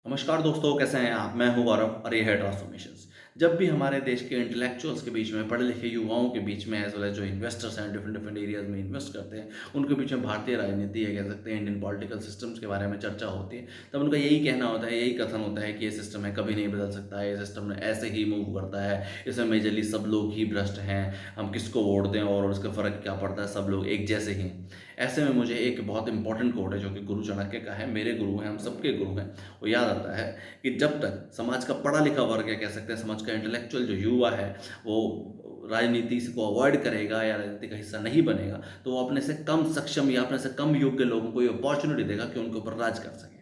नमस्कार दोस्तों, कैसे हैं आप? मैं हूँ गौरव और ये है ट्रांसफॉर्मेशंस। जब भी हमारे देश के इंटेलेक्चुअल्स के बीच में, पढ़े लिखे युवाओं के बीच में एज़ वेल एज़ जो इन्वेस्टर्स हैं डिफरेंट डिफरेंट एरियाज़ में इन्वेस्ट करते हैं, उनके बीच में भारतीय राजनीति या कह सकते हैं इंडियन पॉलिटिकल सिस्टम्स के बारे में चर्चा होती है, तब उनका यही कहना होता है, यही कथन होता है कि ये सिस्टम है, कभी नहीं बदल सकता है, ये सिस्टम ऐसे ही मूव करता है, इसमें मेजरली सब लोग ही भ्रष्ट हैं, हम किसको वोट दें और उसका फ़र्क क्या पड़ता है, सब लोग एक जैसे ही हैं। ऐसे में मुझे एक बहुत इंपॉर्टेंट कोट है जो कि गुरु चाणक्य का है, मेरे गुरु हैं, हम सबके गुरु हैं, वो याद आता है कि जब तक समाज का पढ़ा लिखा वर्ग है, कह सकते हैं समाज का इंटेलेक्चुअल जो युवा है, वो राजनीति को अवॉइड करेगा या राजनीति का हिस्सा नहीं बनेगा, तो वो अपने से कम सक्षम या अपने से कम योग्य लोगों को ये अपॉर्चुनिटी देगा कि उनके ऊपर राज कर सके।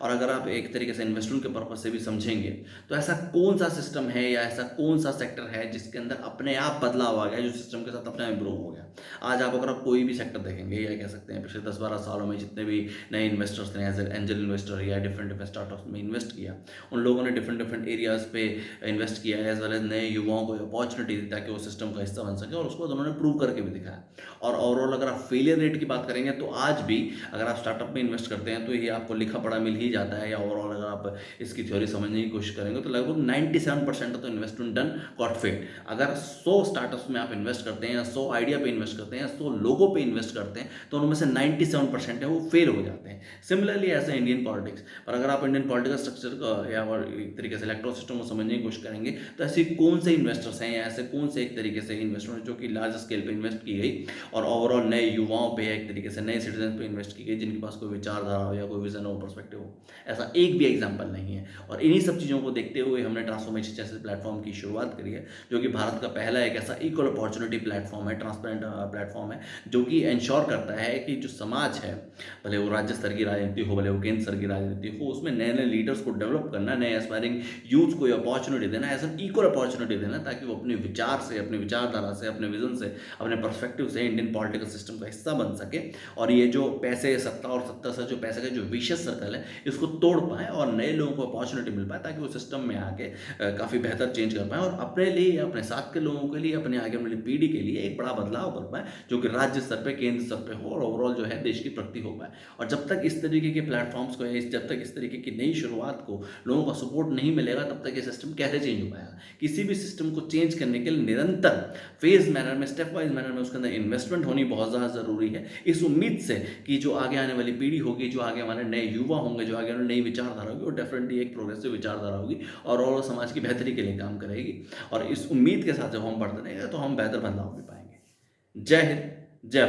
और अगर आप एक तरीके से इन्वेस्टमेंट के पर्पज से भी समझेंगे, तो ऐसा कौन-सा सिस्टम है या ऐसा कौन-सा सेक्टर है जिसके अंदर अपने आप बदलाव आ गया, जो सिस्टम के साथ अपने आप इम्प्रूव हो गया। आज आप अगर आप कोई भी सेक्टर देखेंगे या कह सकते हैं पिछले 10-12 सालों में जितने भी नए इन्वेस्टर्स ने एज़ एंजल इन्वेस्टर या डिफरेंट डिफरेंट स्टार्टअप्स में इन्वेस्ट किया, उन लोगों ने डिफरेंट डिफरेंट एरियाज़ पे इन्वेस्ट किया है एज़ वेल एज़ नए युवाओं को अपॉर्चुनिटी दी ताकि वो सिस्टम का हिस्सा बन सके और उसको बाद उन्होंने प्रूव करके भी दिखाया। और ओवरऑल अगर आप फेलियर रेट की बात करेंगे तो आज भी अगर आप स्टार्टअप में इन्वेस्ट करते हैं तो ये आपको लिखा पढ़ा मिल ही जाता है, या ओवरऑल अगर आप इसकी थ्योरी समझने की कोशिश करेंगे तो लगभग 97% of the investment done got failed. अगर 100 स्टार्टअप्स में आप इन्वेस्ट करते हैं या 100 आइडिया पे इन्वेस्ट करते हैं या 100 लोगों पे इन्वेस्ट करते हैं तो उनमें से 97% है वो फेल हो जाते हैं। सिमिलरली ऐसा इंडियन पॉलिटिक्स, पर अगर आप इंडियन पॉलिटिकल स्ट्रक्चर का या और एक तरीके से इलेक्ट्रोल सिस्टम को समझने की कोशिश करेंगे तो ऐसे कौन से इन्वेस्टर्स हैं या ऐसे कौन से एक तरीके से इन्वेस्टमेंट जो कि लार्ज स्केल पे इन्वेस्ट की गई और ओवरऑल नए युवाओं पे एक तरीके से नए सिटीजन पे इन्वेस्ट की गई जिनके पास कोई विचारधारा हो या कोई विजन हो, पर्सपेक्टिव हो। ऐसा एक भी एग्जाम्पल नहीं है। और इन्हीं सब चीज़ों को देखते हुए हमने ट्रांसफॉर्मेशन जैसे प्लेटफॉर्म की शुरुआत करी है, जो कि भारत का पहला एक ऐसा इक्वल अपॉर्चुनिटी प्लेटफॉर्म है, ट्रांसपेरेंट प्लेटफॉर्म है, जो कि इंश्योर करता है कि जो समाज है, भले वो राज्य स्तर की राजनीति हो, भले वो केंद्र स्तर की राजनीति हो, उसमें नए नए लीडर्स को डेवलप करना, नए एस्पायरिंग यूथ को अपॉर्चुनिटी देना, एज एन इक्वल अपॉर्चुनिटी देना, ताकि वो अपने विचार से, अपनी विचारधारा से, अपने विजन से, अपने पर्सपेक्टिव से इंडियन पॉलिटिकल सिस्टम का हिस्सा बन सके और ये जो पैसे सत्ता और सत्ता से जो पैसे का जो विशियस सर्कल है इसको तोड़ पाएँ और नए लोगों को अपॉर्चुनिटी मिल पाए ताकि वो सिस्टम में आके काफ़ी बेहतर चेंज कर पाएँ और अपने लिए या अपने साथ के लोगों के लिए, अपने आगे वाली पीढ़ी के लिए एक बड़ा बदलाव कर पाएँ, जो कि राज्य स्तर पे, केंद्र स्तर पे हो और ओवरऑल जो है देश की प्रगति हो पाए। और जब तक इस तरीके के प्लेटफॉर्म्स को या जब तक इस तरीके की नई शुरुआत को लोगों का सपोर्ट नहीं मिलेगा, तब तक ये सिस्टम कैसे चेंज हो पाएगा। किसी भी सिस्टम को चेंज करने के लिए निरंतर फेज मैनर में, स्टेप वाइज मैनर में उसके अंदर इन्वेस्टमेंट होनी बहुत ज़्यादा ज़रूरी है, इस उम्मीद से कि जो आगे आने वाली पीढ़ी होगी, जो आगे हमारे नए युवा होंगे, जो आगे नई विचारधारा होगी, वो डेफिनेटली एक प्रोग्रेसिव विचारधारा होगी और समाज की बेहतरी के लिए काम करेगी। और इस उम्मीद के साथ जब हम बढ़ते रहेंगे तो हम बेहतर बदलाव भी पाएंगे। जय हिंद, जय भारत।